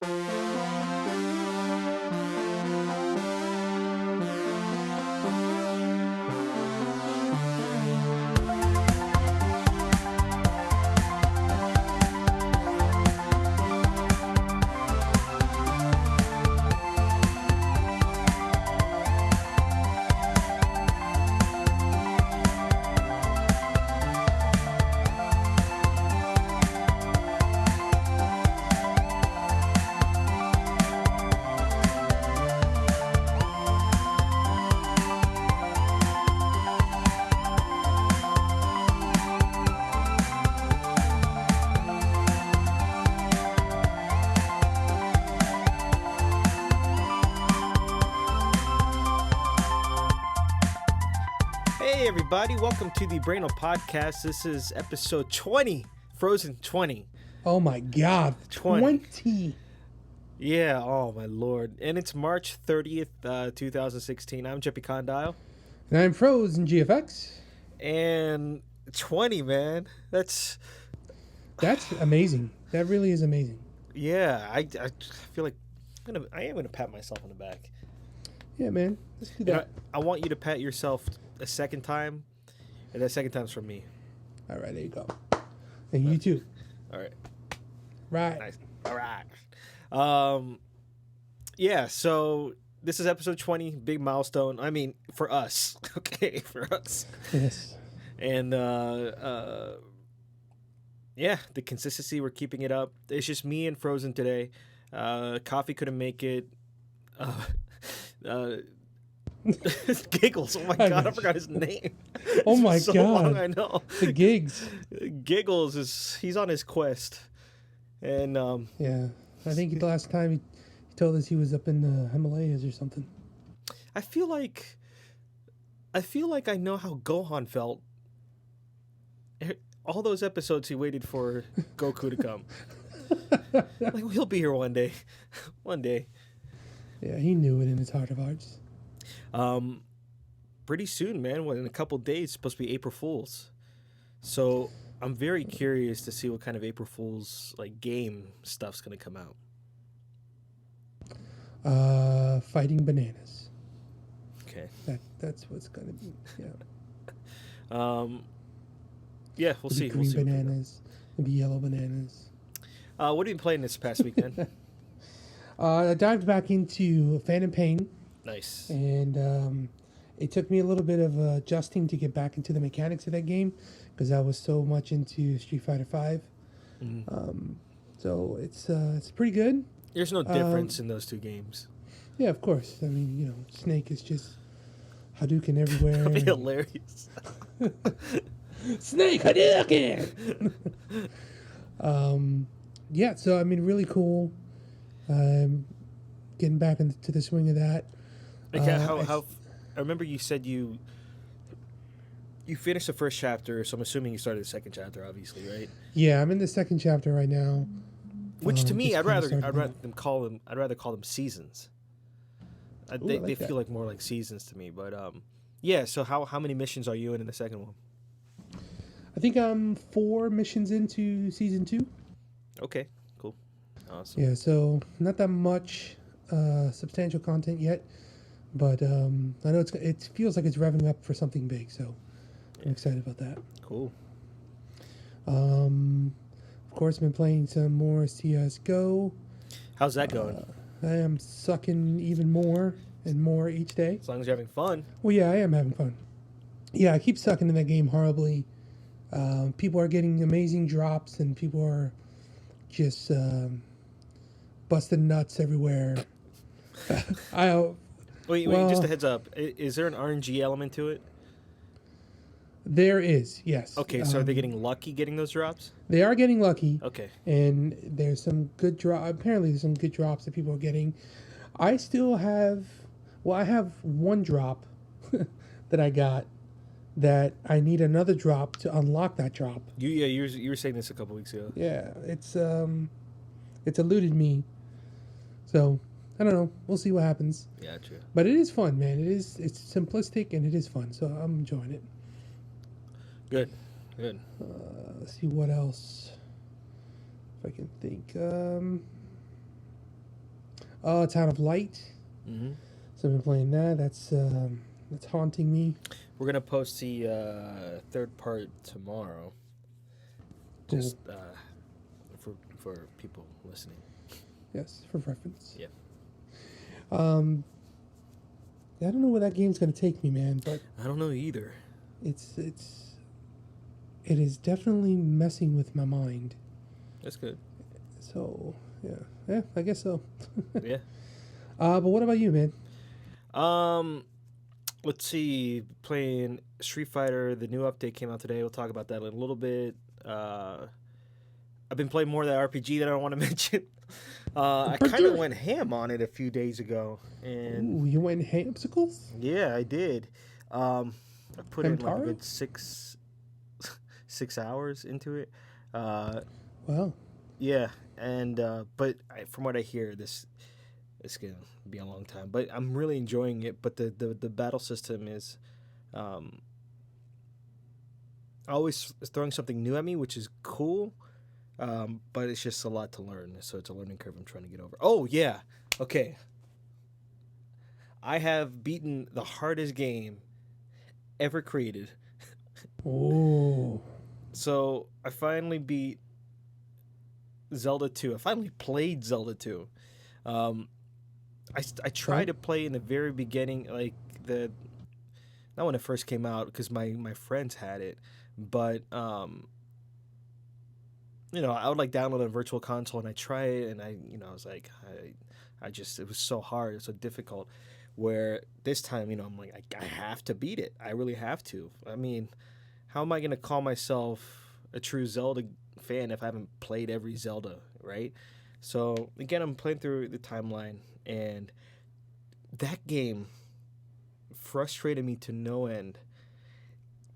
Hey everybody, welcome to the Brainal podcast. This is episode 20, Frozen 20. Oh my god, 20. Yeah, oh my lord. And it's March 30th, 2016. I'm Jepicondyle. And I'm FFXV. And 20, man. That's amazing. That really is amazing. Yeah, I feel like I am gonna pat myself on the back. Yeah, man. Let's do that. I want you to pat yourself a second time, and that second time's from me. All right, there you go. And you too. All right. Right. Nice. All right. Yeah, so this is episode 20, big milestone. I mean, for us. Okay, for us. Yes. And yeah, the consistency, we're keeping it up. It's just me and Frozen today. Coffee couldn't make it. Giggles. Oh my god, I forgot his name. Oh my so god. Long, I know. The gigs. Giggles he's on his quest. And yeah. I think the last time he told us he was up in the Himalayas or something. I feel like I know how Gohan felt. All those episodes he waited for Goku to come. Like, he'll be here one day. One day. Yeah, he knew it in his heart of hearts. Pretty soon, man. In a couple days, it's supposed to be April Fools. So I'm very curious to see what kind of April Fools game stuff's gonna come out. Fighting bananas. Okay. That's what's gonna be. Yeah. Yeah, we'll see. Green bananas, maybe yellow bananas. What have you been playing this past weekend? I dived back into Phantom Pain. Nice. And it took me a little bit of adjusting to get back into the mechanics of that game because I was so much into Street Fighter V. Mm-hmm. So it's pretty good. There's no difference in those two games. Yeah, of course. I mean, Snake is just Hadouken everywhere. That'd be hilarious. Snake Hadouken! Yeah, so I mean, really cool. Getting back into the swing of that. I remember you said you finished the first chapter, so I'm assuming you started the second chapter, obviously, right? Yeah, I'm in the second chapter right now. Which to me, I'd rather call them seasons. They feel like more like seasons to me, but yeah. So how many missions are you in the second one? I think I'm 4 missions into season 2. Okay, cool, awesome. Yeah, so not that much substantial content yet, but I know it feels like it's revving up for something big, so I'm excited about that. Cool. Of course, I've been playing some more CSGO. How's that going? I am sucking even more and more each day. As long as you're having fun. Well, yeah, I am having fun. Yeah, I keep sucking in that game horribly. People are getting amazing drops, and people are just busting nuts everywhere. Wait, just a heads up. Is there an RNG element to it? There is, yes. Okay, so are they getting lucky getting those drops? They are getting lucky. Okay. And there's some good apparently there's some good drops that people are getting. I still have, I have one drop that I got that I need another drop to unlock that drop. You were saying this a couple weeks ago. Yeah, it's eluded me. So, I don't know. We'll see what happens. Yeah, true. But it is fun, man. It's simplistic and it is fun. So, I'm enjoying it. Good. Let's see what else. If I can think. Town of Light. Mm-hmm. So I've been playing that. That's haunting me. We're gonna post the third part tomorrow. Cool. Just for people listening. Yes, for reference. Yeah. I don't know where that game's gonna take me, man. But I don't know either. it is definitely messing with my mind. That's good. So yeah, I guess so. Yeah. But what about you, man? Let's see. Playing Street Fighter. The new update came out today. We'll talk about that in a little bit. I've been playing more of that RPG that I don't want to mention. I kind of went ham on it a few days ago, and Ooh, you went hamsicles? yeah, I did. I put in like a Hamtaro? good 6 hours into it. Wow. Yeah, and but from what I hear, it's gonna be a long time. But I'm really enjoying it. But the battle system is, always throwing something new at me, which is cool. But it's just a lot to learn, so it's a learning curve I'm trying to get over. Oh yeah, okay. I have beaten the hardest game ever created. Oh. So I finally beat Zelda 2. I finally played Zelda 2. I tried to play in the very beginning, like not when it first came out, because my friends had it, but I would like download a virtual console and I try it, and I was like, I just, it was so hard, so difficult. Where this time, I'm like, I have to beat it. I really have to. I mean, how am I gonna call myself a true Zelda fan if I haven't played every Zelda, right? So again, I'm playing through the timeline, and that game frustrated me to no end.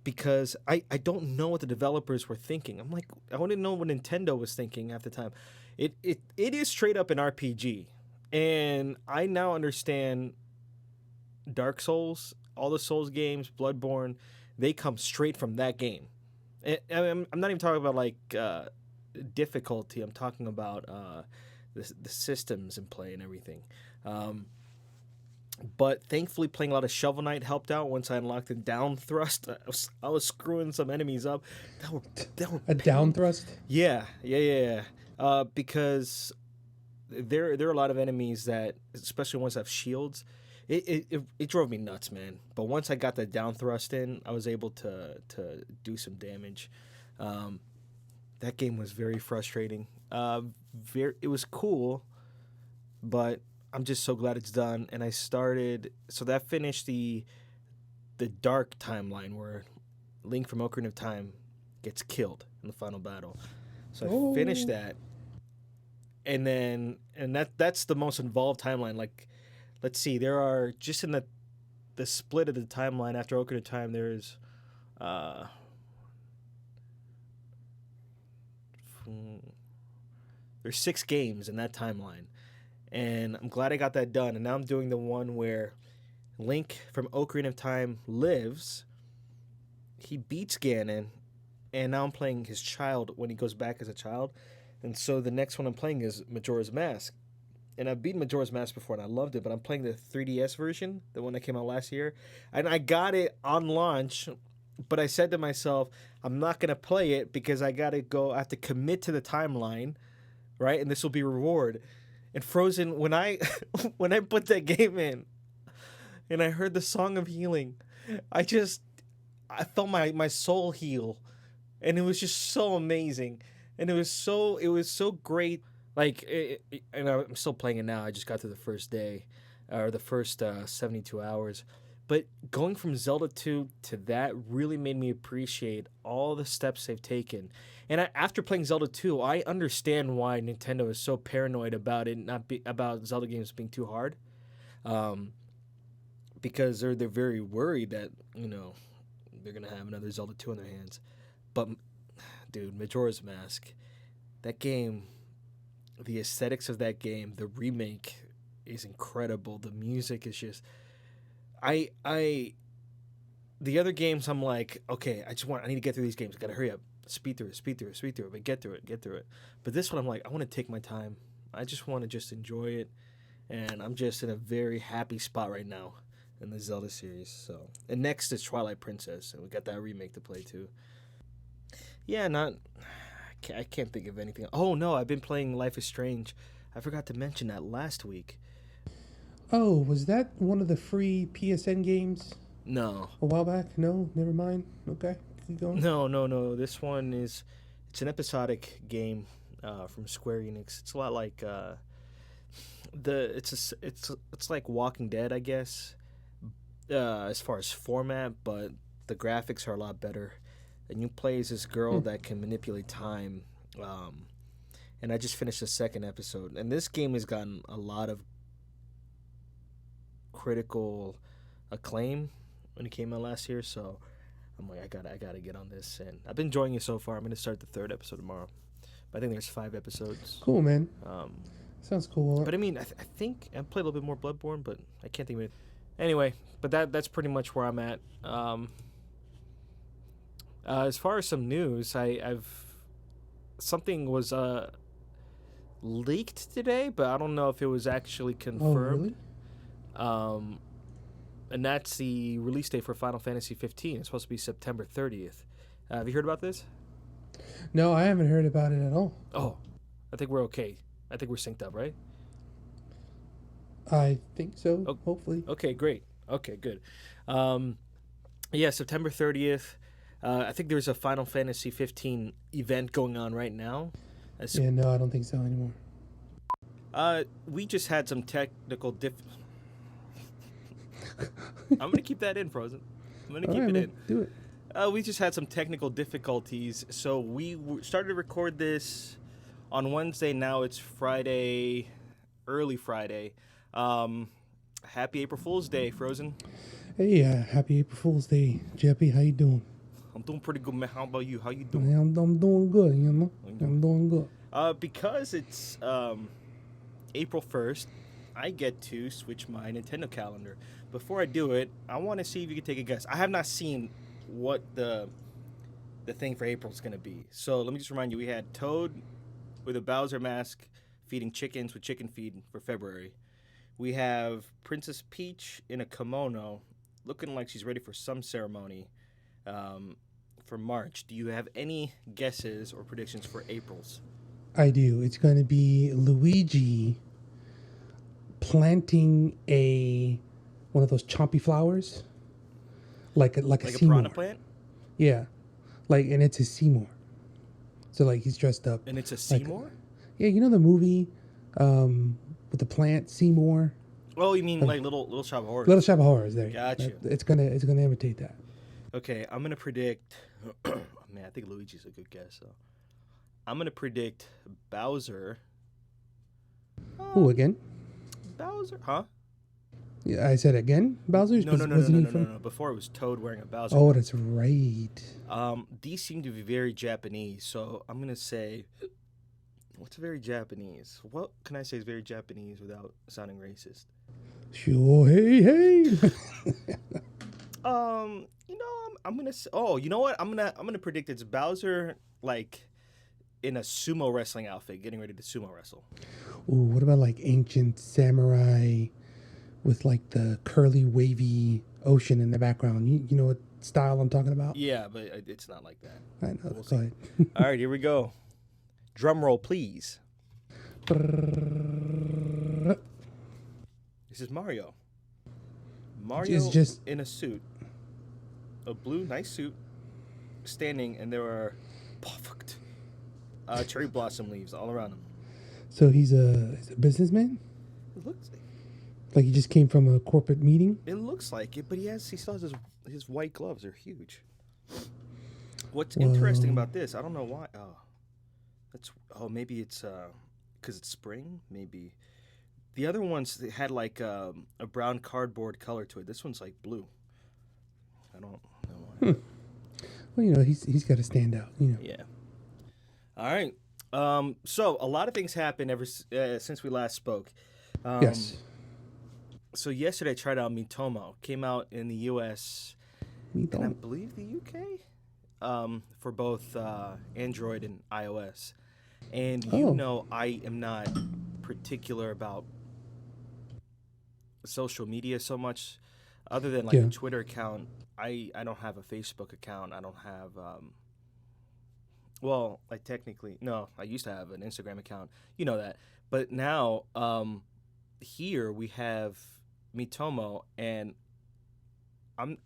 Because I don't know what the developers were thinking. I'm like, I want to know what Nintendo was thinking at the time. It is straight up an RPG. And I now understand Dark Souls, all the Souls games, Bloodborne, they come straight from that game. I'm not even talking about like difficulty. I'm talking about the systems in play and everything. But thankfully, playing a lot of Shovel Knight helped out. Once I unlocked the down thrust, I was screwing some enemies up. That were a down thrust? Yeah. Because there are a lot of enemies that, especially ones that have shields, it drove me nuts, man. But once I got the down thrust in, I was able to do some damage. That game was very frustrating. It was cool, but I'm just so glad it's done. And I started, so that finished the dark timeline where Link from Ocarina of Time gets killed in the final battle. So I finished that, and that's the most involved timeline. Like, let's see, there are just in the split of the timeline after Ocarina of Time, there's there's 6 games in that timeline. And I'm glad I got that done. And now I'm doing the one where Link from Ocarina of Time lives. He beats Ganon. And now I'm playing his child when he goes back as a child. And so the next one I'm playing is Majora's Mask. And I've beaten Majora's Mask before and I loved it. But I'm playing the 3DS version, the one that came out last year. And I got it on launch. But I said to myself, I'm not going to play it because I have to commit to the timeline. Right? And this will be reward. And Frozen, when I put that game in and I heard the Song of Healing, I felt my soul heal, and it was just so amazing, and it was so great. Like, and I'm still playing it now. I just got to the first day, or the first 72 hours. But going from Zelda 2 to that really made me appreciate all the steps they've taken. And after playing Zelda 2, I understand why Nintendo is so paranoid about about Zelda games being too hard. Because they're very worried that, they're going to have another Zelda 2 in their hands. But, dude, Majora's Mask, that game, the aesthetics of that game, the remake is incredible. The music is just... the other games, I'm like, okay, I need to get through these games. I gotta hurry up, speed through it, but get through it. But this one, I'm like, I want to take my time. I just want to just enjoy it, and I'm just in a very happy spot right now in the Zelda series. So, and next is Twilight Princess, and we got that remake to play too. Yeah, not. I can't think of anything. Oh no, I've been playing Life is Strange. I forgot to mention that last week. Oh, was that one of the free PSN games No, a while back? No, never mind. Okay, keep going. no. This one is. It's an episodic game from Square Enix. It's a lot like it's like Walking Dead, I guess, as far as format, but the graphics are a lot better. And you play as this girl that can manipulate time. And I just finished the second episode, and this game has gotten a lot of critical acclaim when it came out last year. So I'm like, I gotta get on this, and I've been enjoying it so far. I'm gonna start the third episode tomorrow. But I think there's 5 episodes. Cool, man. Um, Sounds cool. but I mean, I think I played a little bit more Bloodborne, but I can't think of it. Anyway, but that's pretty much where I'm at. As far as some news, I've something was leaked today, but I don't know if it was actually confirmed. Oh, really? And that's the release date for Final Fantasy 15. It's supposed to be September 30th. Have you heard about this? No, I haven't heard about it at all. Oh, I think we're okay. I think we're synced up, right? I think so. Oh. Hopefully. Okay, great. Okay, good. Yeah, September 30th. I think there's a Final Fantasy 15 event going on right now. Yeah, no, I don't think so anymore. We just had some technical I'm going to keep that in, Frozen. I'm going to keep it in. Do it. We just had some technical difficulties, so we started to record this on Wednesday. Now it's Friday, early Friday. Happy April Fool's Day, Frozen. Hey, happy April Fool's Day, Jeppy. How you doing? I'm doing pretty good, man. How about you? How you doing? I'm doing good, you know. I'm doing good. Because it's April 1st, I get to switch my Nintendo calendar. Before I do it, I want to see if you can take a guess. I have not seen what the thing for April is going to be. So let me just remind you, we had Toad with a Bowser mask feeding chickens with chicken feed for February. We have Princess Peach in a kimono looking like she's ready for some ceremony for March. Do you have any guesses or predictions for April's? I do. It's going to be Luigi planting one of those chompy flowers, like a Seymour. Piranha plant. Yeah, and it's a Seymour. So he's dressed up. And it's a Seymour. Yeah, you know the movie with the plant Seymour. Oh, you mean like Little Shop of Horrors? Little Shop of Horrors. There. Gotcha. It's gonna imitate that. Okay, I'm gonna predict. Man, I think Luigi's a good guess. So I'm gonna predict Bowser. Who again? Bowser, huh? Yeah, I said again. Bowser's. No. Before it was Toad wearing a Bowser. Oh, that's right. These seem to be very Japanese, so I'm gonna say, what's very Japanese? What can I say is very Japanese without sounding racist? Sure, hey. I'm gonna say, oh, you know what? I'm gonna predict it's Bowser in a sumo wrestling outfit, getting ready to sumo wrestle. Ooh, what about ancient samurai with the curly, wavy ocean in the background? You know what style I'm talking about? Yeah, but it's not like that. I know. We'll Go ahead. All right, here we go. Drum roll, please. This is Mario. Mario is just in a suit, a blue, nice suit, standing, and there are perfect cherry blossom leaves all around him. So he's a businessman? It looks like he just came from a corporate meeting? It looks like it, but he still has his white gloves. They're huge. What's interesting about this? I don't know why. Maybe it's because it's spring. Maybe the other ones had a brown cardboard color to it. This one's blue. I don't know why. Well, he's got to stand out. Yeah. All right. So a lot of things happened since we last spoke. Yes. So yesterday I tried out Miitomo. Came out in the U.S. Miitomo. and I believe the U.K. For both Android and iOS. And I am not particular about social media so much. Other than like Yeah. a Twitter account, I don't have a Facebook account. I don't have well, I technically no, I used to have an Instagram account. You know that. But now here we have Miitomo, and I'm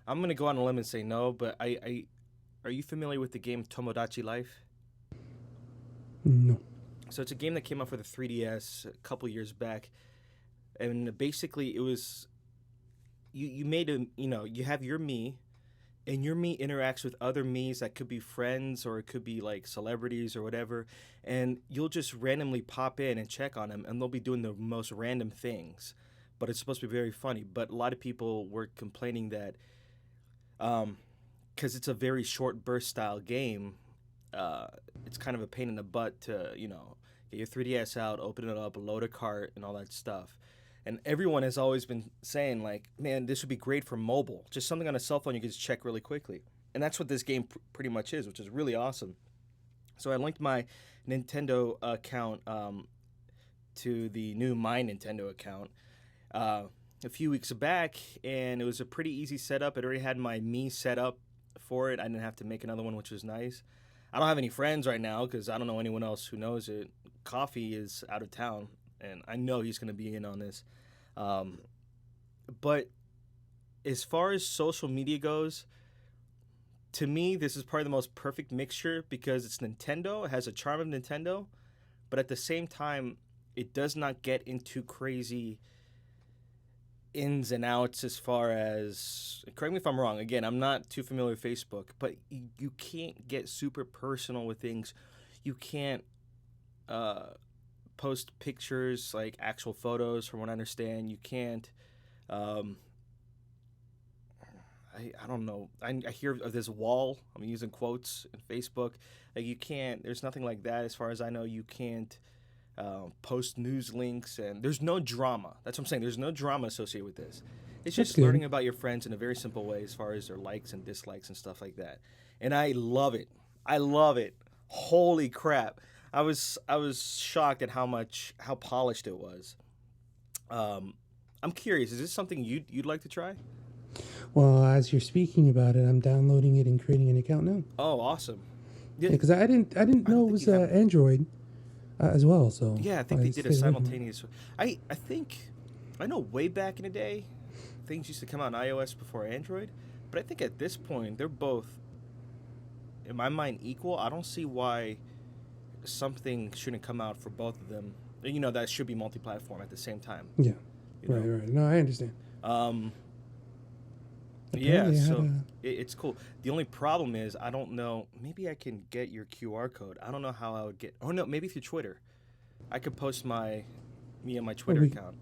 I'm gonna go on a limb and say no, but I are you familiar with the game Tomodachi Life? No. So it's a game that came out for the 3DS a couple years back, and basically it was you made a you have your me, and your me interacts with other me's that could be friends or it could be like celebrities or whatever, and you'll just randomly pop in and check on them, and they'll be doing the most random things, but it's supposed to be very funny. But a lot of people were complaining that because it's a very short burst style game, uh, it's kind of a pain in the butt to get your 3DS out, open it up, load a cart, and all that stuff. And everyone has always been saying like, man, this would be great for mobile, just something on a cell phone you can just check really quickly. And that's what this game pretty much is, which is really awesome. So I linked my Nintendo account to the new My Nintendo account uh, a few weeks back, and it was a pretty easy setup. It already had my me set up for it. I didn't have to make another one, which was nice. I don't have any friends right now because I don't know anyone else who knows it. Coffee is out of town, and I know he's going to be in on this. Um, but as far as social media goes, to me, this is probably the most perfect mixture because it's Nintendo. It has a charm of Nintendo, but at the same time, it does not get into crazy ins and outs as far as, correct me if I'm wrong, again, I'm not too familiar with Facebook, but you can't get super personal with things. You can't uh, post pictures like actual photos, from what I understand. You can't um, I don't know. I hear of this wall. I'm using quotes in Facebook. Like you can't. There's nothing like that as far as I know. You can't post news links, and there's no drama. That's what I'm saying. There's no drama associated with this. It's That's just good. learning about your friends in a very simple way, as far as their likes and dislikes and stuff like that. And I love it. I love it. Holy crap! I was shocked at how polished it was. Um, I'm curious. Is this something you'd like to try? Well, as you're speaking about it, I'm downloading it and creating an account now. Oh, awesome. Yeah, Yeah, because I didn't I know don't it think was you have. Android as well. So Yeah, I think I they did a stayed away from it. simultaneous. I think I know way back in the day, things used to come out on iOS before Android, but I think at this point they're both, in my mind, equal. I don't see why something shouldn't come out for both of them. That should be multi-platform at the same time. Yeah, You right, know. right. No, I understand. Um. Yeah. Apparently, I had So a. it's cool. The only problem is I don't know. Maybe I can get your QR code. I don't know how I would get. Oh no, maybe through Twitter. I could post me and my Oh, Twitter account.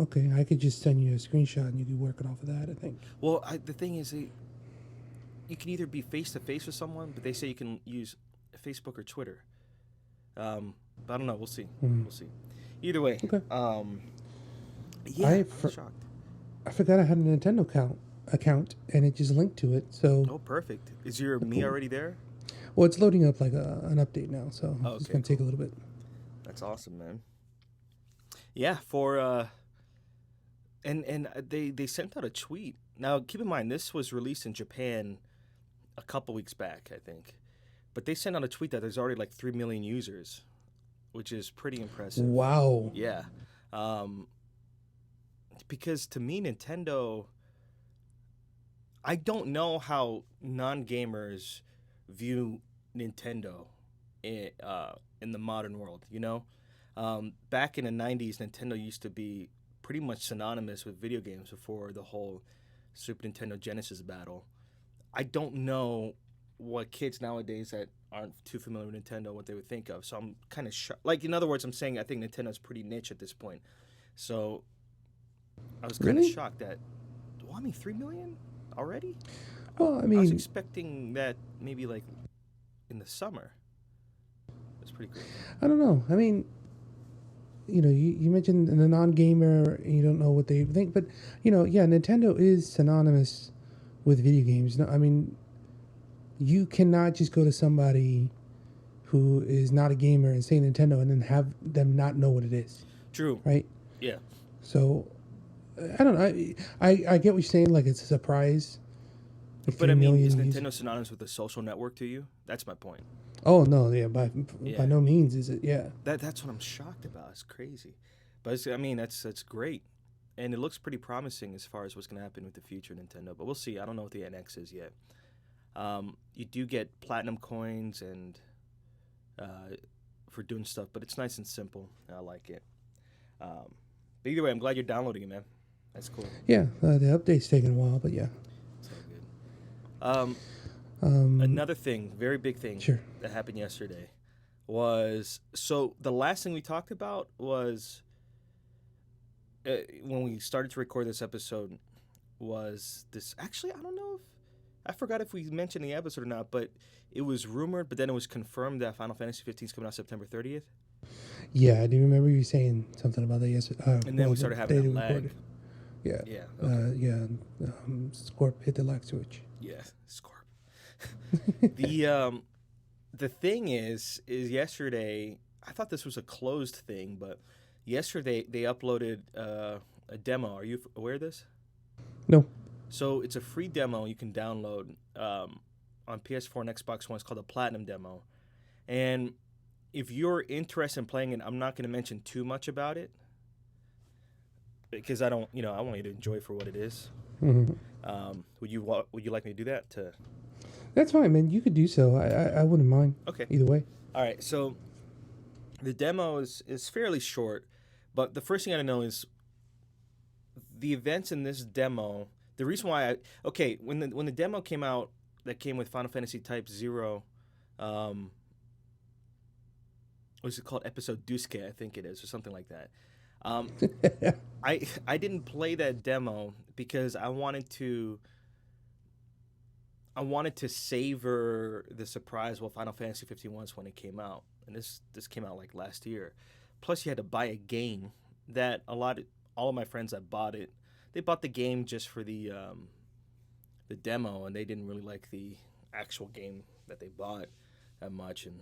okay, I could just send you a screenshot and you could work it off of that. I think. Well, the thing is, you can either be face to face with someone, but they say you can use Facebook or Twitter. But I don't know. We'll see. Mm. We'll see. Either way, Okay. yeah, I I'm for, shocked. I forgot I had a Nintendo account and it just linked to it. So Oh, perfect. Is your me cool. already there? Well, it's loading up like an update now, so Oh, it's okay, gonna take a cool. little bit. That's awesome, man. Yeah, for and they sent out a tweet. Now, keep in mind this was released in Japan a couple weeks back, I think. But they sent out a tweet that there's already like 3 million users, which is pretty impressive. Wow. Yeah. Um, because to me, Nintendo, I don't know how non gamers view Nintendo in the modern world, Back in the 90s, Nintendo used to be pretty much synonymous with video games before the whole Super Nintendo Genesis battle. I don't know what kids nowadays that aren't too familiar with Nintendo, what they would think of. So I'm kind of shocked. Like, in other words, I'm saying I think Nintendo's pretty niche at this point. So I was kind of Really? shocked that, well, I mean, 3 million already? Well, I I was mean, expecting that maybe like in the summer. That's pretty cool. I don't know. I mean, you mentioned the non-gamer, and you don't know what they think, but yeah, Nintendo is synonymous with video games. No, I mean, you cannot just go to somebody who is not a gamer and say Nintendo and then have them not know what it is, True. right? Yeah. So I don't know. I get what you're saying. Like it's a surprise. Like But I 3 mean, is million Nintendo users. synonymous with a social network to you? That's my point. Oh no, yeah. By Yeah, no means is it. Yeah. that's what I'm shocked about. It's crazy, but I mean, that's great, and it looks pretty promising as far as what's going to happen with the future of Nintendo. But we'll see. I don't know what the NX is yet. You do get platinum coins and for doing stuff, but it's nice and simple. I like it. Um, but either way, I'm glad you're downloading it, man. That's cool. Yeah. The update's taking a while, but yeah. It's all good. Um, Um. Another thing, very big thing Sure. that happened yesterday was so the last thing we talked about was when we started to record this episode was this. Actually, I don't know if I forgot if we mentioned the episode or not, but it was rumored, but then it was confirmed that Final Fantasy 15 is coming out September 30th, Yeah, I do remember you saying something about that yesterday. and then we The started having day that we lag. recorded. Yeah. Yeah. Okay. Yeah. Scorp hit the lag switch. Yeah. Scorp. The thing is yesterday I thought this was a closed thing, but yesterday they uploaded a demo. Are you aware of this? No. So it's a free demo you can download on PS4 and Xbox One. It's called a Platinum Demo, and if you're interested in playing it, I'm not going to mention too much about it because I don't, I want you to enjoy it for what it is. Hmm. Would you like me to do that? That's fine, man. You could do so. I wouldn't mind. Okay. Either way. All right. So the demo is fairly short, but the first thing I know is the events in this demo. The reason why when the demo came out that came with Final Fantasy Type 0, what is it called? Episode Duske, I think it is, or something like that. Um, I didn't play that demo because I wanted to savor the surprise what Final Fantasy 15 was when it came out, and this came out like last year. Plus, you had to buy a game that all of my friends that bought it, they bought the game just for the demo, and they didn't really like the actual game that they bought that much, and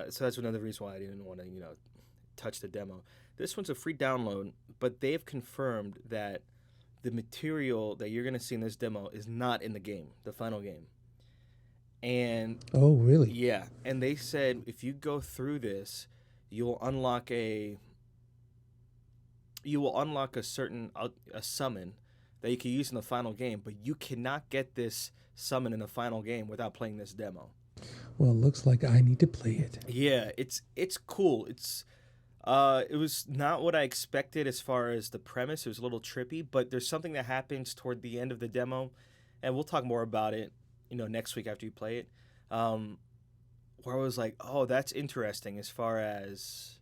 so that's another reason why I didn't want to touch the demo. This one's a free download, but they've confirmed that the material that you're going to see in this demo is not in the game, the final game. And Oh, really? yeah, and they said if you go through this, you will unlock a certain a summon that you can use in the final game, but you cannot get this summon in the final game without playing this demo. Well, it looks like I need to play it. Yeah, it's cool. It was not what I expected as far as the premise. It was a little trippy, but there's something that happens toward the end of the demo, and we'll talk more about it, next week after you play it. Where I was like, oh, that's interesting as far as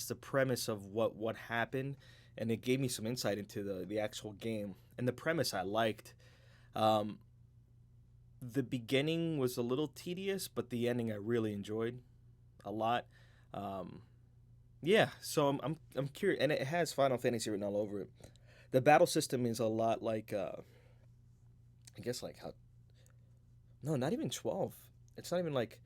the premise of what happened, and it gave me some insight into the actual game. And the premise I liked. The beginning was a little tedious, but the ending I really enjoyed a lot. Yeah, so I'm curious, and it has Final Fantasy written all over it. The battle system is a lot like, I guess like how. No, not even 12. It's not even like.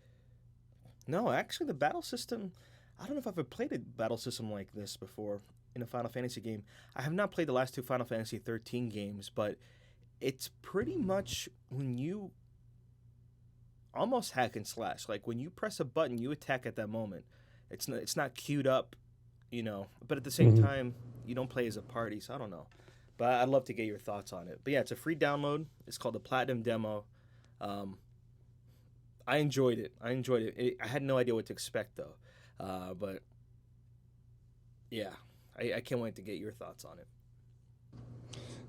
No, actually, the battle system. I don't know if I've ever played a battle system like this before in a Final Fantasy game. I have not played the last two Final Fantasy 13 games, but it's pretty much when you almost hack and slash. Like when you press a button, you attack at that moment. It's not queued up, But at the same Mhm. time, you don't play as a party, so I don't know. But I'd love to get your thoughts on it. But yeah, it's a free download. It's called the Platinum Demo. Um, I enjoyed it. I had no idea what to expect though. But yeah, I can't wait to get your thoughts on it.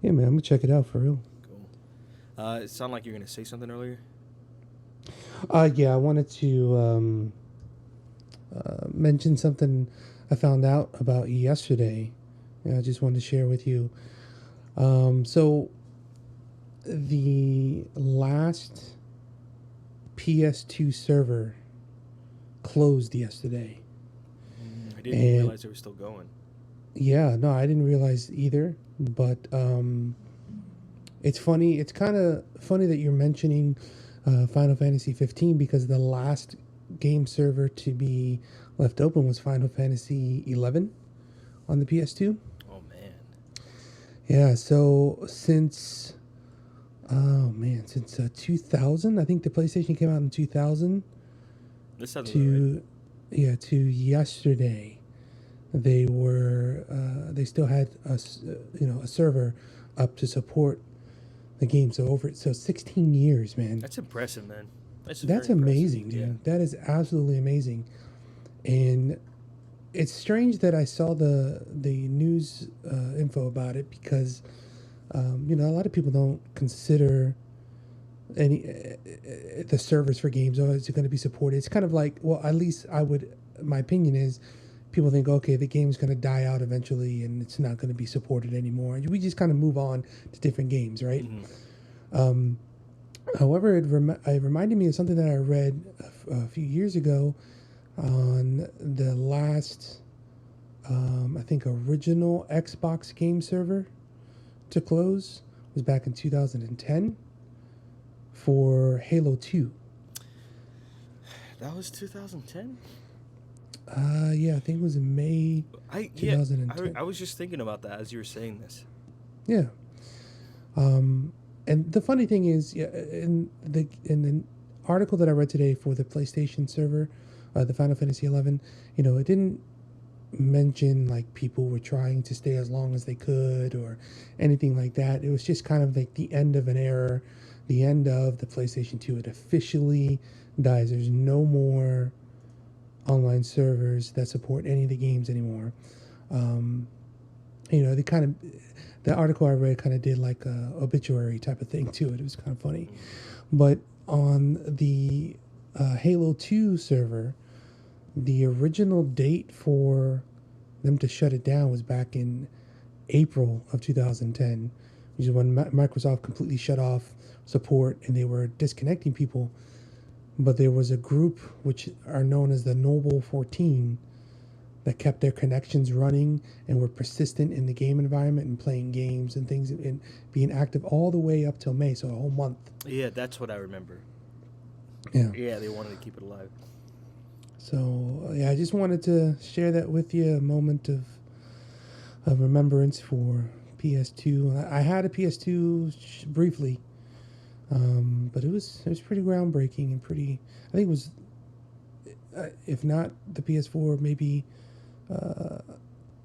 Yeah, man, I'm gonna check it out for real. Cool. It sounded like you were gonna say something earlier. Yeah, I wanted to mention something I found out about yesterday. Yeah, I just wanted to share with you. So the last PS2 server closed yesterday. I didn't And realize they were still going. yeah, no, I didn't realize either. But it's funny. It's kind of funny that you're mentioning Final Fantasy 15 because the last game server to be left open was Final Fantasy 11 on the PS2. Oh man. Yeah, so since 2000, I think the PlayStation came out in 2000 This sounds about right. to to yesterday. They still had a server up to support the game. So 16 years, man. That's impressive, man. That's That's very impressive. amazing, dude. Yeah. That is absolutely amazing. And it's strange that I saw the news info about it because a lot of people don't consider any the servers for games. Oh, is it going to be supported? It's kind of like, well, at least I would. My opinion is, people think, okay, the game's going to die out eventually, and it's not going to be supported anymore. And we just kind of move on to different games, right? Mm-hmm. However, it reminded me of something that I read a few years ago on the last, I think, original Xbox game server to close was back in 2010 for Halo 2. That was 2010? Yeah, I think it was in May 2010. I was just thinking about that as you were saying this. Yeah. And the funny thing is, in the article that I read today for the PlayStation server, the Final Fantasy 11, it didn't mention like people were trying to stay as long as they could or anything like that. It was just kind of like the end of an era, the end of the PlayStation 2. It officially dies. There's no more online servers that support any of the games anymore. The article I read kind of did like a obituary type of thing to it. It was kind of funny. But on the Halo 2 server, the original date for them to shut it down was back in April of 2010, which is when Microsoft completely shut off support and they were disconnecting people. But there was a group which are known as the Noble 14 that kept their connections running and were persistent in the game environment and playing games and things and being active all the way up till May, so a whole month. Yeah, that's what I remember. Yeah. Yeah, they wanted to keep it alive. So, I just wanted to share that with you, a moment of remembrance for PS2. I had a PS2 briefly, but it was pretty groundbreaking and pretty. I think it was, if not the PS4, maybe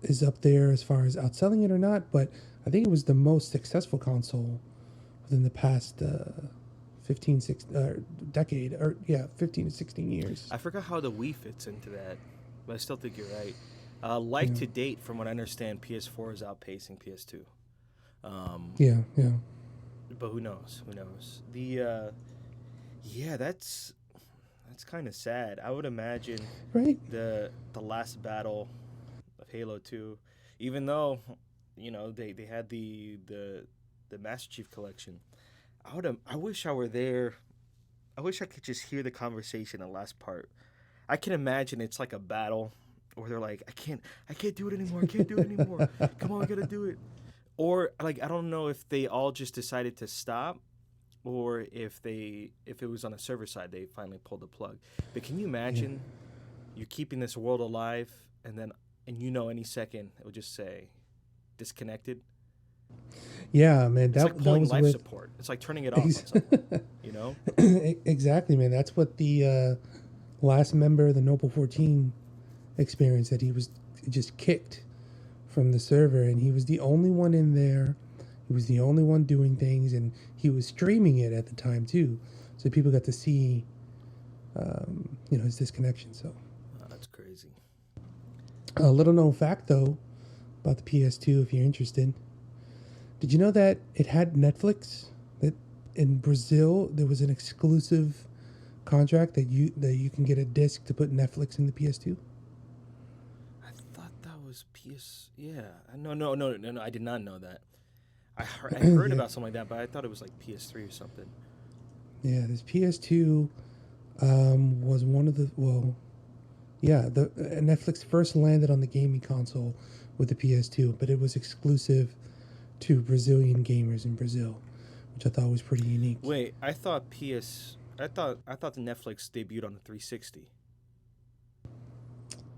is up there as far as outselling it or not. But I think it was the most successful console within the past 15 to 16 years. I forgot how the Wii fits into that, but I still think you're right. To date, from what I understand, PS4 is outpacing PS2. Yeah. But who knows? That's kind of sad. I would imagine the last battle of Halo 2, even though they had the Master Chief Collection. I wish I were there. I wish I could just hear the conversation in the last part. I can imagine it's like a battle where they're like, I can't do it anymore. I can't do it anymore. Come on, we gotta do it. Or like, I don't know if they all just decided to stop, or if it was on the server side, they finally pulled the plug. But can you imagine you're keeping this world alive, and any second it would just say disconnected? Yeah, man. It's like pulling life support. It's like turning it off on someone, Exactly, man. That's what the last member of the Noble 14 experienced, that he was just kicked from the server, and he was the only one in there. He was the only one doing things, and he was streaming it at the time too, so people got to see, his disconnection. So that's crazy. A little known fact though about the PS2, if you're interested. Did you know that it had Netflix? That in Brazil there was an exclusive contract that you can get a disc to put Netflix in the PS2? I thought that was PS. Yeah, no. I did not know that. I heard about something like that, but I thought it was like PS3 or something. Yeah, this PS2 was one of the Netflix first landed on the gaming console with the PS2, but it was exclusive to Brazilian gamers in Brazil, which I thought was pretty unique. Wait, I thought PS I thought the Netflix debuted on the 360.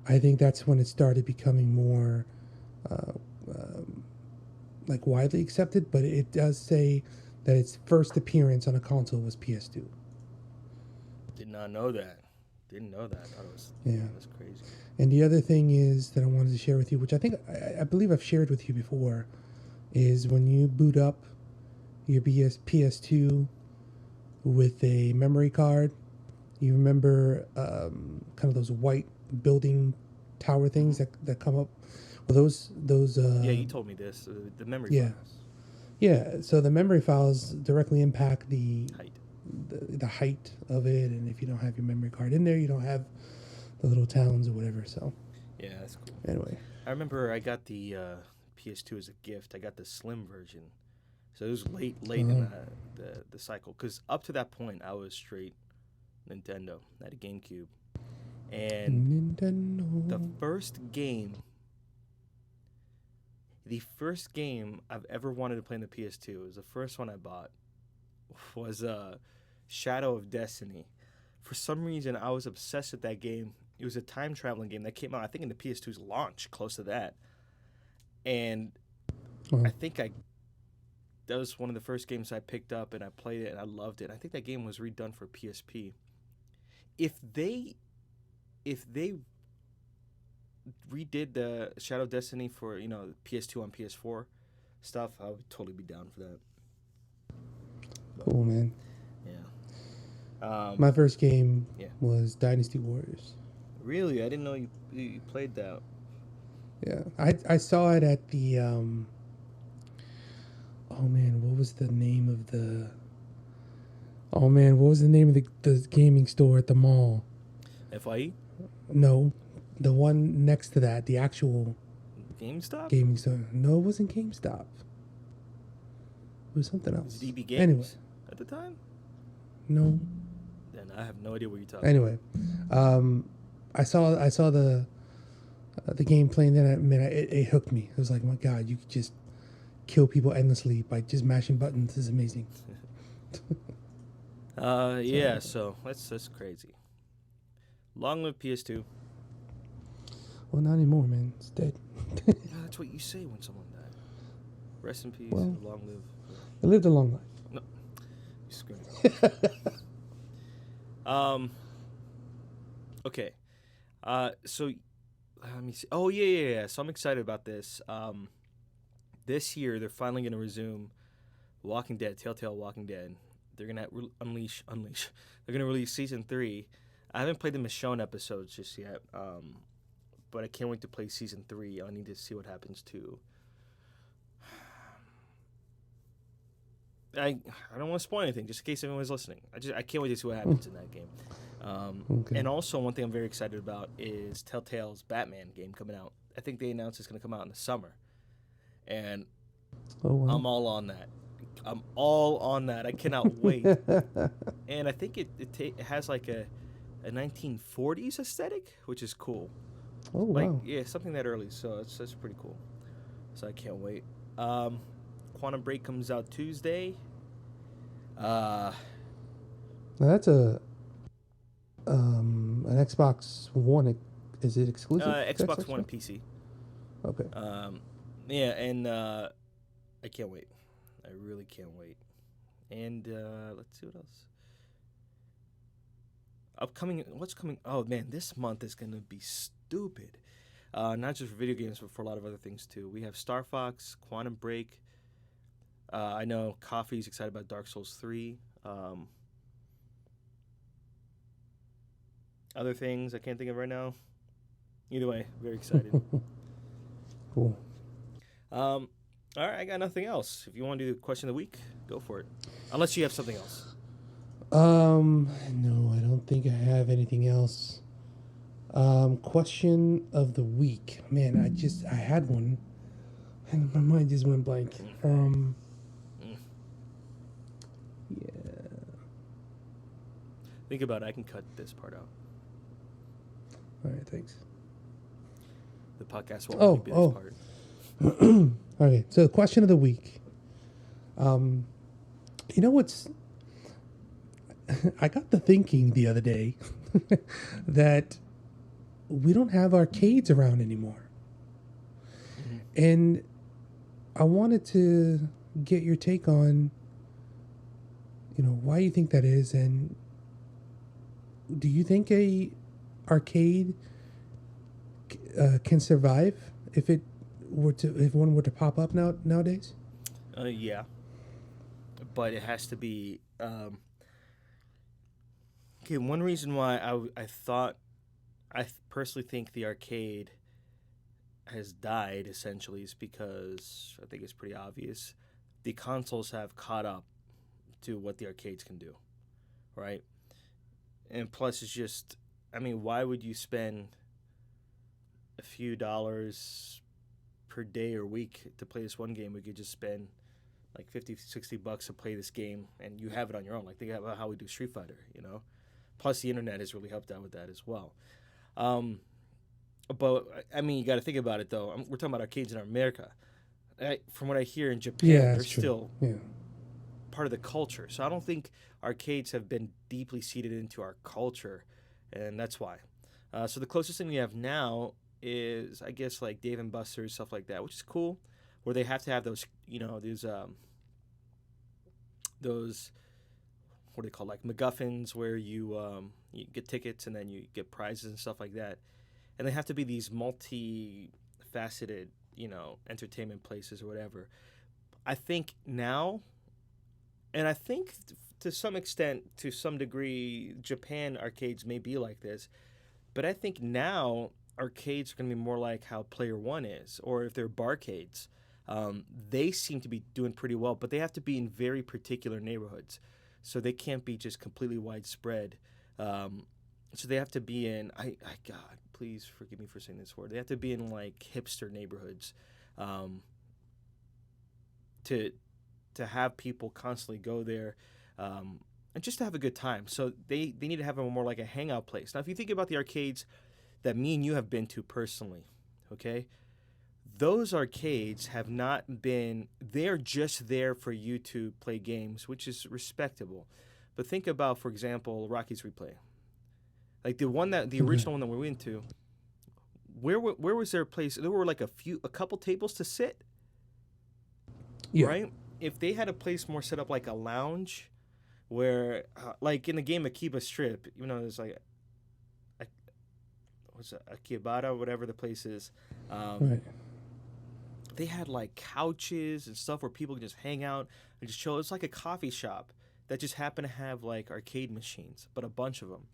I think that's when it started becoming more uh, um, like widely accepted. But it does say that its first appearance on a console was PS2. Did not know that. Didn't know that. I thought it was. Yeah. That's crazy. And the other thing is that I wanted to share with you, which I think I believe I've shared with you before, is when you boot up your PS2 with a memory card. You remember kind of those white building tower things that come up. Well, those. Yeah, you told me this. The memory Yeah, files. yeah. So the memory files directly impact Height. the height of it, and if you don't have your memory card in there, you don't have the little towns or whatever. So Yeah, that's cool. anyway, I remember I got the PS2 as a gift. I got the slim version, so it was late in the cycle. Because up to that point, I was straight Nintendo. I had a GameCube, and Nintendo. the first game I've ever wanted to play in the PS2, it was the first one I bought, was Shadow of Destiny. For some reason, I was obsessed with that game. It was a time traveling game that came out, I think, in the PS2's launch, close to that. And I think that was one of the first games I picked up, and I played it, and I loved it. I think that game was redone for PSP. If they redid the Shadow of Destiny for PS2 on PS4 stuff, I would totally be down for that. Cool, man. Yeah. My first game was Dynasty Warriors. Really, I didn't know you played that. Yeah, I saw it at the oh man, what was the name of the the gaming store at the mall? FYE? No, the one next to that, the actual GameStop? gaming store. No, it wasn't GameStop. It was something else. It was DB Games anyway, at the time? No. Then I have no idea what you're talking Anyway, I saw the game playing there, and man, it hooked me. It was like, oh my God, you could just kill people endlessly by just mashing buttons. This is amazing. Yeah, so that's crazy. Long live PS2. Well, not anymore, man. It's dead. Yeah, that's what you say when someone died. Rest in peace. Well, long live. It lived a long life. No, you screwed Okay. So let me see. Oh yeah. So I'm excited about this. This year they're finally gonna resume Walking Dead, Telltale Walking Dead. They're gonna unleash. They're gonna release season 3. I haven't played the Michonne episodes just yet. But I can't wait to play season 3. I need to see what happens to. I don't want to spoil anything, just in case anyone's listening. I can't wait to see what happens in that game. Okay. And also, one thing I'm very excited about is Telltale's Batman game coming out. I think they announced it's going to come out in the summer. And wow. I'm all on that. I'm all on that. I cannot wait. And I think it has like a 1940s aesthetic, which is cool. Oh, like, wow. Yeah, something that early. So that's pretty cool. So I can't wait. Quantum Break comes out Tuesday. Now that's an Xbox One. Is it exclusive? Xbox One and PC. Okay. Yeah, and I can't wait. I really can't wait. And let's see what else. What's coming? Oh man, this month is gonna be stupid. Not just for video games, but for a lot of other things too. We have Star Fox, Quantum Break. I know Coffee's excited about Dark Souls 3. Other things I can't think of right now. Either way, very excited. Cool. All right, I got nothing else. If you want to do the question of the week, go for it. Unless you have something else. No, I don't think I have anything else. Question of the week. Man, I had one, and my mind just went blank. Yeah. Think about it. I can cut this part out. All right, thanks. The podcast won't be this part. Okay, so the question of the week. You know what's I got the thinking the other day that we don't have arcades around anymore. Mhm. And I wanted to get your take on, why you think that is, and do you think a arcade can survive if if one were to pop up nowadays? Yeah, but it has to be. Okay, one reason why I thought personally think the arcade has died essentially is because I think it's pretty obvious. The consoles have caught up to what the arcades can do, right? And plus, it's just, I mean, why would you spend a few dollars per day or week to play this one game? We could just spend like 50, $60 to play this game and you have it on your own. Like, think about how we do Street Fighter, you know? Plus, the internet has really helped out with that as well. Um, but, I mean, you got to think about it, though. We're talking about arcades in America. From what I hear in Japan, Yeah, they're that's true. still Yeah. part of the culture. So I don't think arcades have been deeply seated into our culture, and that's why. So the closest thing we have now is, I guess, like Dave and Buster's, stuff like that, which is cool, where they have to have those, those what do they call, like MacGuffins, where you get tickets and then you get prizes and stuff like that, and they have to be these multi-faceted, entertainment places or whatever. I think now, and I think to some extent, to some degree, Japan arcades may be like this, but I think now arcades are going to be more like how Player One is, or if they're barcades. They seem to be doing pretty well, but they have to be in very particular neighborhoods, so they can't be just completely widespread. So they have to be in. God, please forgive me for saying this word. They have to be in like hipster neighborhoods, to have people constantly go there, and just to have a good time. So they need to have a more like a hangout place. Now, if you think about the arcades that me and you have been to personally, okay, those arcades have not been. They're just there for you to play games, which is respectable. But think about, for example, Rocky's Replay, like the Okay. original one that we went to. Where was there a place? There were like a couple tables to sit, Yeah. right? If they had a place more set up like a lounge, where like in the game Akiba Strip, there's like a, what's it, Akibara, whatever the place is. Um, Right. they had like couches and stuff where people can just hang out and just chill. It's like a coffee shop that just happened to have like arcade machines, but a bunch of them,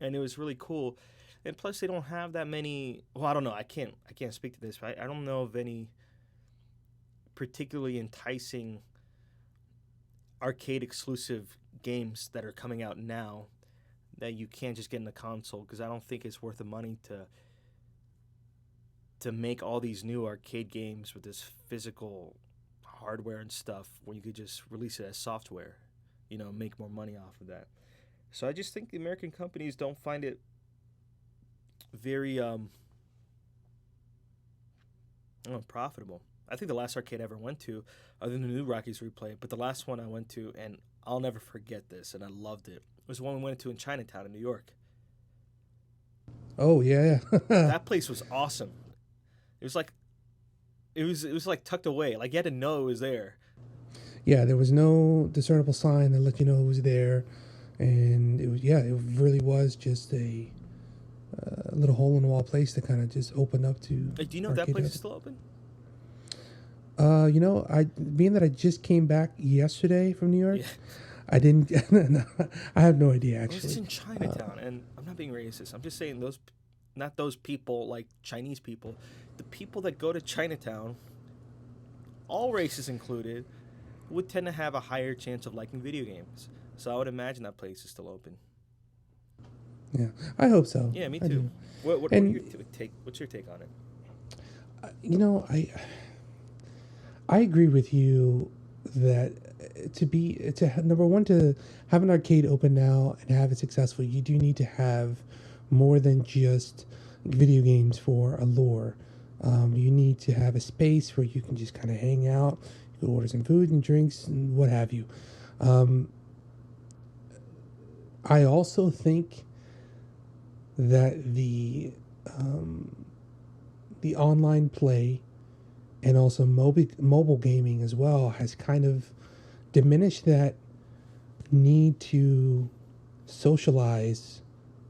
and it was really cool. And plus, they don't have that many. Well, I don't know. I can't speak to this. But I don't know of any particularly enticing arcade exclusive games that are coming out now that you can't just get in the console, because I don't think it's worth the money to make all these new arcade games with this physical hardware and stuff when you could just release it as software, make more money off of that. So I just think the American companies don't find it very I don't know, profitable. I think the last arcade I ever went to, other than the new Rockies Replay, but the last one I went to, and I'll never forget this, and I loved it, was the one we went to in Chinatown in New York. Oh yeah. Yeah. That place was awesome. It was like it was like tucked away. Like you had to know it was there. Yeah. There was no discernible sign that let you know it was there, and it was, yeah, it really was just a little hole in the wall place that kind of just opened up to Like, do you know if that arcade. place is still open? I being that I just came back yesterday from New York, Yeah. I didn't. No, I have no idea Well, it's actually. in Chinatown, and I'm not being racist. I'm just saying not those people like Chinese people, the people that go to Chinatown, all races included, would tend to have a higher chance of liking video games. So I would imagine that place is still open. Yeah, I hope so. Yeah, me I too. do. What are your And take? What's your take on it? you know, I agree with you that number one, to have an arcade open now and have it successful, you do need to have more than just video games for allure. You need to have a space where you can just kind of hang out. You can order some food and drinks and what have you. Um, I also think that the online play and also mobile gaming as well has kind of diminished that need to socialize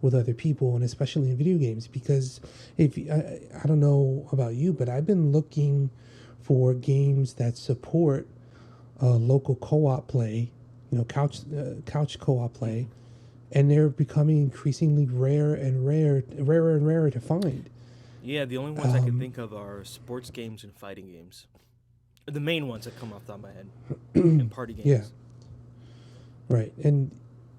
with other people, and especially in video games. Because if I don't know about you, but I've been looking for games that support local co-op play, couch co-op play, and they're becoming increasingly rarer and rarer to find. Yeah, the only ones I can Um, think of are sports games and fighting games. The main ones that come off the top of my head, and party yeah, games. right. And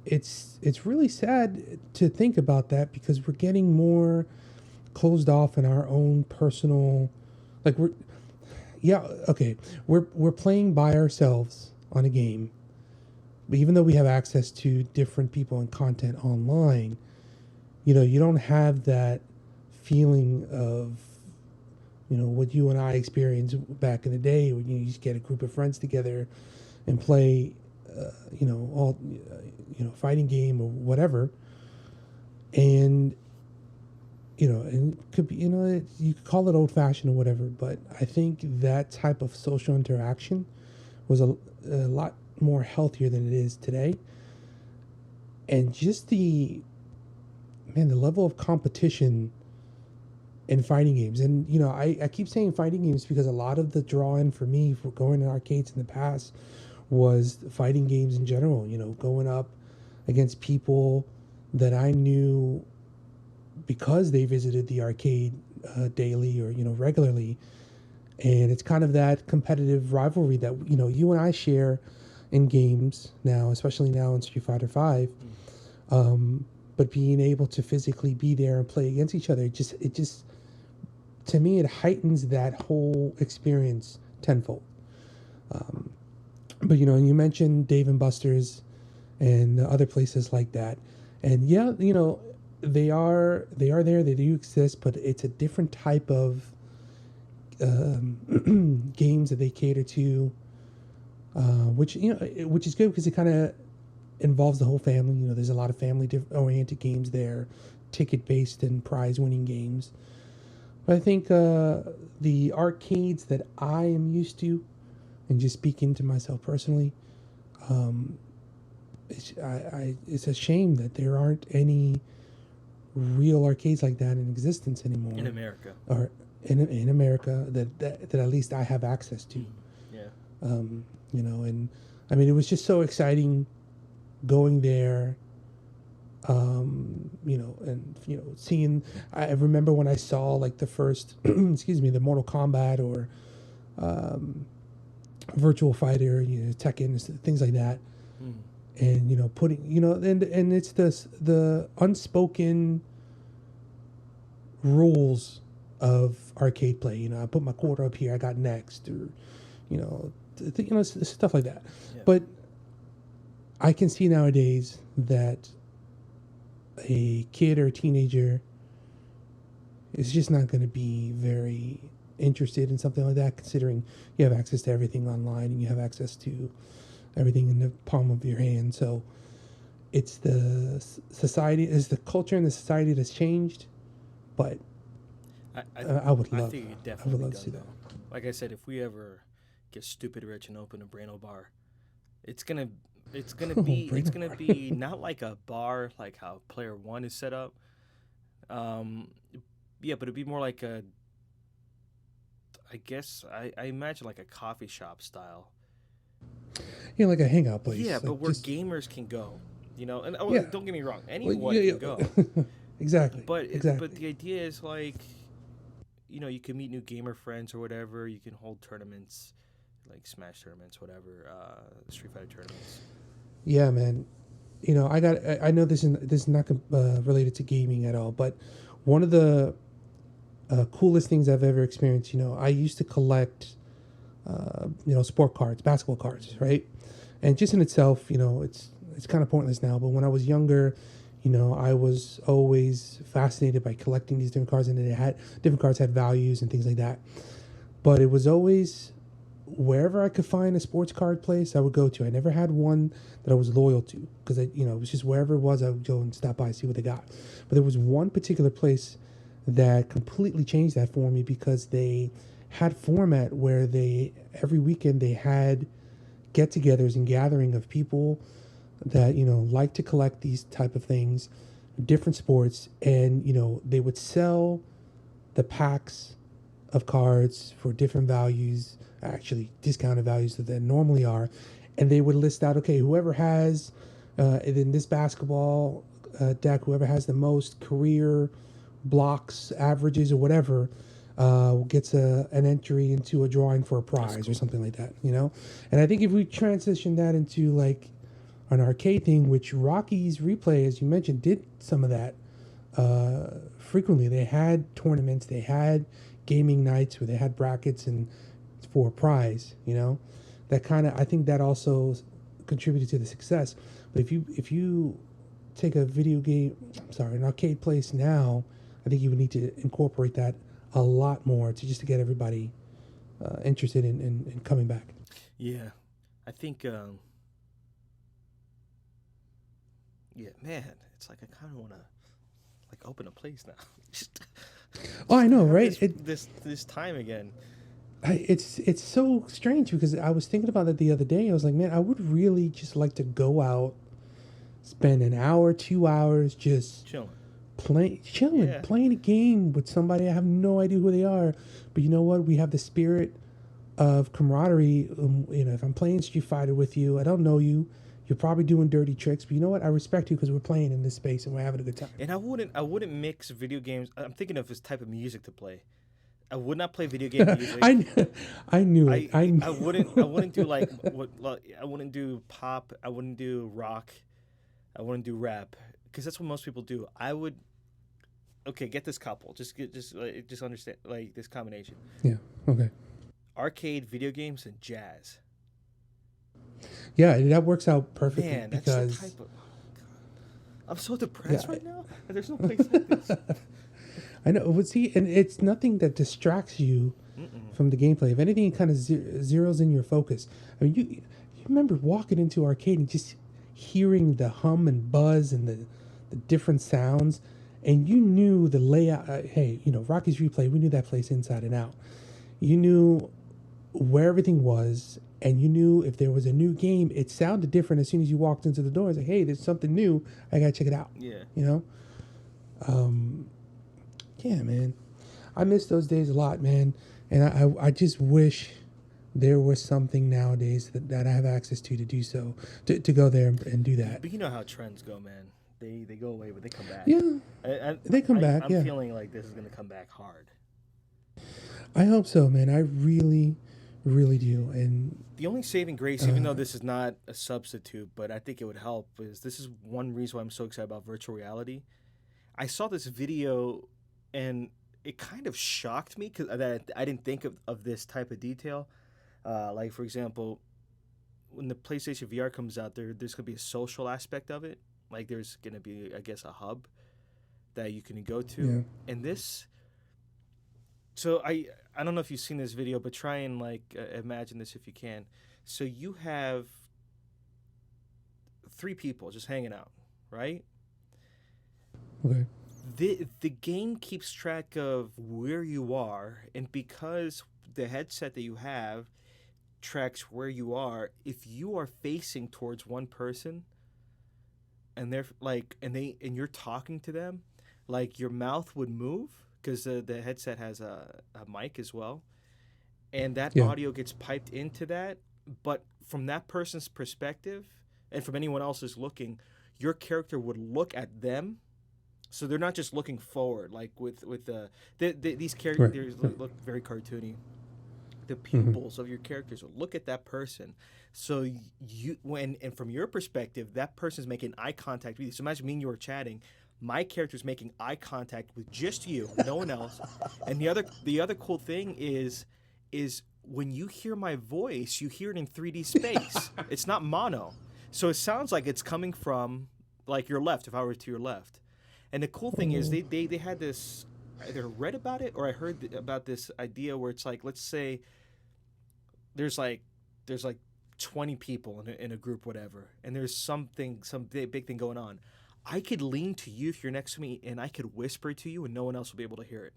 it's really sad to think about that because we're getting more closed off in our own personal, like we're yeah okay we're playing by ourselves on a game, but even though we have access to different people and content online, you don't have that feeling of what you and I experienced back in the day when you just get a group of friends together and play all fighting game or whatever. And and it could be, you could call it old fashioned or whatever, but I think that type of social interaction was a lot more healthier than it is today. And just the level of competition in fighting games. And I keep saying fighting games because a lot of the draw in for me for going to arcades in the past was fighting games in general, going up against people that I knew because they visited the arcade daily or regularly. And it's kind of that competitive rivalry that you and I share in games now, especially now in Street Fighter Five. Mm. But being able to physically be there and play against each other, it just to me it heightens that whole experience tenfold. Um, but you mentioned Dave and Buster's and other places like that, and yeah, they are there. They do exist, but it's a different type of games that they cater to, which is good because it kind of involves the whole family. There's a lot of family oriented games there, ticket based and prize winning games. But I think the arcades that I am used to, and just speaking to myself personally, um, it's a shame that there aren't any real arcades like that in existence In anymore, America. or in America that at least I have access to. Mm. Yeah. And I mean, it was just so exciting going there. And seeing. I remember when I saw like the first, excuse me, the Mortal Kombat or um, Virtual Fighter, Tekken, things like that, Mm. and putting, and it's the unspoken rules of arcade play. I put my quarter up here, I got next, or stuff like that. Yeah. But I can see nowadays that a kid or a teenager is just not going to be very interested in something like that, considering you have access to everything online and you have access to everything in the palm of your hand. So it's the culture and the society that's changed. But I, I would I love, think it could I would definitely be love to done see that. though. Like I said, if we ever get stupid rich and open a Brainal bar, it's gonna it's gonna Oh, be brain it's gonna bar. be not like a bar like how Player One is set up. Um, yeah, but it'd be more like a. I guess I imagine like a coffee shop style. Like a hangout Yeah, place, but like where just gamers can go, and oh, yeah. don't get me wrong, Well, anyone yeah, can go, yeah. Exactly, but exactly. the idea is like you can meet new gamer friends or whatever. You can hold tournaments, like Smash tournaments, whatever, Street Fighter tournaments. Yeah, man. I know this is not related to gaming at all, but one of the coolest things I've ever experienced. I used to collect, sport cards, basketball cards, right? And just in itself, it's kind of pointless now. But when I was younger, I was always fascinated by collecting these different cards, and different cards had values and things like that. But it was always wherever I could find a sports card place, I would go to. I never had one that I was loyal to because it was just wherever it was, I would go and stop by and see what they got. But there was one particular place that completely changed that for me because they had format where they every weekend they had get-togethers and gathering of people that like to collect these type of things, different sports, and they would sell the packs of cards for different values, actually discounted values that they normally are, and they would list out, okay, whoever has in this basketball deck, whoever has the most career blocks, averages, or whatever, gets an entry into a drawing for a prize or something like that, And I think if we transition that into like an arcade thing, which Rocky's Replay, as you mentioned, did some of that frequently. They had tournaments, they had gaming nights where they had brackets and for a prize, that kind of, I think that also contributed to the success. But if you take a an arcade place now, I think you would need to incorporate that a lot more to get everybody interested in coming back. Yeah, I think. Yeah, man, it's like I kind of want to like open a place now. just I know, have right? This time again. It's so strange because I was thinking about that the other day. I was like, man, I would really just like to go out, spend an hour, 2 hours, just chilling, playing a game with somebody. I have no idea who they are, but you know what? We have the spirit of camaraderie. If I'm playing Street Fighter with you, I don't know you. You're probably doing dirty tricks, but you know what? I respect you because we're playing in this space and we're having a good time. And I wouldn't mix video games. I'm thinking of this type of music to play. I would not play video game music. I knew it. I wouldn't do I wouldn't do pop. I wouldn't do rock. I wouldn't do rap because that's what most people do. I would. Okay, get this couple. Just understand like this combination. Yeah. Okay. Arcade, video games, and jazz. Yeah, that works out perfectly. Man, that's because the type of. I'm so depressed right now. There's no place like this. I know. But see, and it's nothing that distracts you from the gameplay. If anything, it kind of zeroes in your focus. I mean, you remember walking into arcade and just hearing the hum and buzz and the different sounds, and you knew the layout. Hey, Rocky's Replay, we knew that place inside and out. You knew where everything was, and you knew if there was a new game, it sounded different as soon as you walked into the door. It's like, hey, there's something new. I gotta check it out. Yeah. Yeah, man. I miss those days a lot, man. And I just wish there was something nowadays that I have access to do so, to go there and do that. But you know how trends go, man. They go away, but they come back. Yeah, they come back. I'm feeling like this is going to come back hard. I hope so, man. I really, really do. And the only saving grace, even though this is not a substitute, but I think it would help, is this is one reason why I'm so excited about virtual reality. I saw this video, and it kind of shocked me because I didn't think of this type of detail. Like, for example, when the PlayStation VR comes out, there's going to be a social aspect of it. Like, there's going to be, I guess, a hub that you can go to. Yeah. And this... So I don't know if you've seen this video, but try and imagine this if you can. So you have 3 people just hanging out, right? Okay. The game keeps track of where you are, and because the headset that you have tracks where you are, if you are facing towards one person, and they're and you're talking to them, like your mouth would move. Because the headset has a mic as well. And that audio gets piped into that. But from that person's perspective, and from anyone else's looking, your character would look at them. So they're not just looking forward. Like with these characters look very cartoony. The pupils of your characters will look at that person. So and from your perspective, that person's making eye contact with you. So imagine me and you are chatting. My character's making eye contact with just you, no one else. And the other cool thing is when you hear my voice, you hear it in 3D space. It's not mono. So it sounds like it's coming from like your left, if I were to your left. And the cool thing is they had this, I either read about it or I heard about this idea where it's like, let's say there's like 20 people in a group, whatever, and there's some big thing going on. I could lean to you if you're next to me, and I could whisper to you, and no one else will be able to hear it.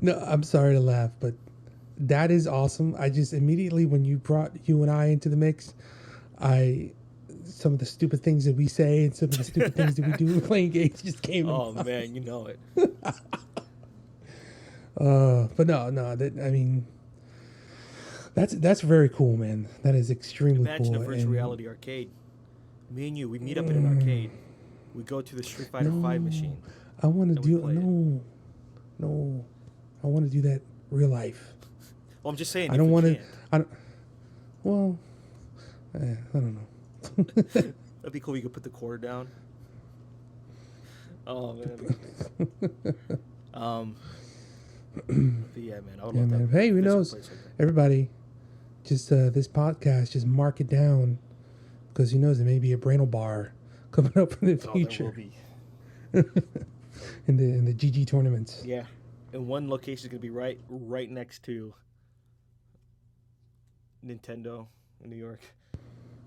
No, I'm sorry to laugh, but that is awesome. I just immediately, when you brought you and I into the mix, some of the stupid things that we say and some of the stupid things that we do playing games just came. Oh man, you know it. But no, I mean, that's very cool, man. That is extremely cool. Imagine a virtual reality arcade. Me and you, we meet up in an arcade. We go to the Street Fighter V machine. I want to do no. I want to do that real life. Well, I'm just saying. I don't want to. I don't know. That'd be cool. You could put the quarter down. Oh man. But yeah, man. I would love that. Hey, who knows? Everybody, just this podcast, just mark it down, because who knows? There may be a Brainal bar coming up in the future. There will be. in the GG tournaments. Yeah, and one location is gonna be right next to Nintendo in New York.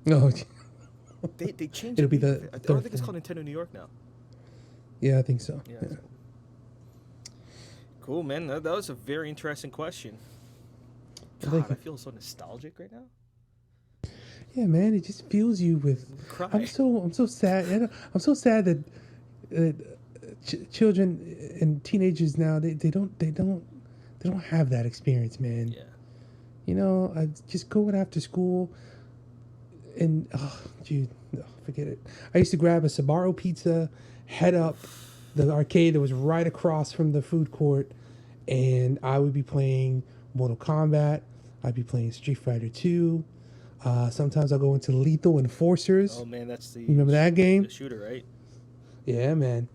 No. They changed. It'll be the. I don't think it's called Nintendo New York now. Yeah, I think so. Yeah. Cool, man. That was a very interesting question. God, I feel so nostalgic right now. Yeah, man. It just fills you with. I'm so sad. I'm so sad that children and teenagers now they don't have that experience, man. Yeah. You know, I just going after school. And, forget it. I used to grab a Sbarro pizza, head up the arcade that was right across from the food court, and I would be playing Mortal Kombat. I'd be playing Street Fighter 2. Sometimes I'll go into Lethal Enforcers. Oh, man, that's the... Remember that game? The shooter, right? Yeah, man.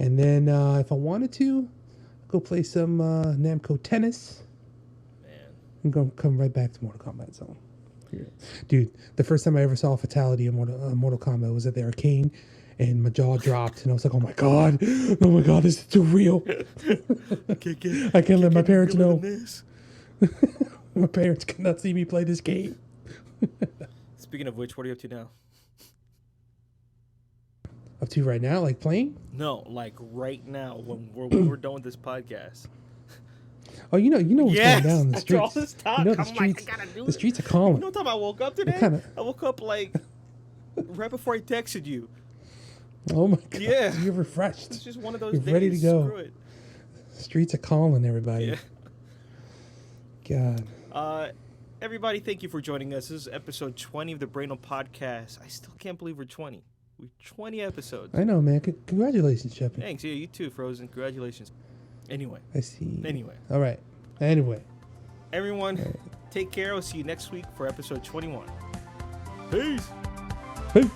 And then if I wanted to, go play some Namco Tennis. Man. And come right back to Mortal Kombat Zone. Dude, the first time I ever saw a fatality in Mortal Kombat was at the arcade, and my jaw dropped, and I was like, oh my god, this is too real. I can't let my parents know. My parents cannot see me play this game. Speaking of which, what are you up to now? Up to right now, like playing? No, like right now, when we're done with this podcast. Oh, you know what's going down in the streets. All this talk, the streets are calling. You know what time I woke up today? I woke up like right before I texted you. Oh my god! Yeah, you're refreshed. It's just one of those You're days. ready to go. Screw it. Streets are calling, everybody. Yeah. God. Everybody, thank you for joining us. This is episode 20 of the Brainal podcast. I still can't believe we're 20. We're 20 episodes. I know, man. Congratulations, Jeff. Thanks. Yeah, you too, Frozen. Congratulations. Anyway. I see. Anyway. All right. Anyway. Everyone, take care. I'll see you next week for episode 21. Peace. Peace.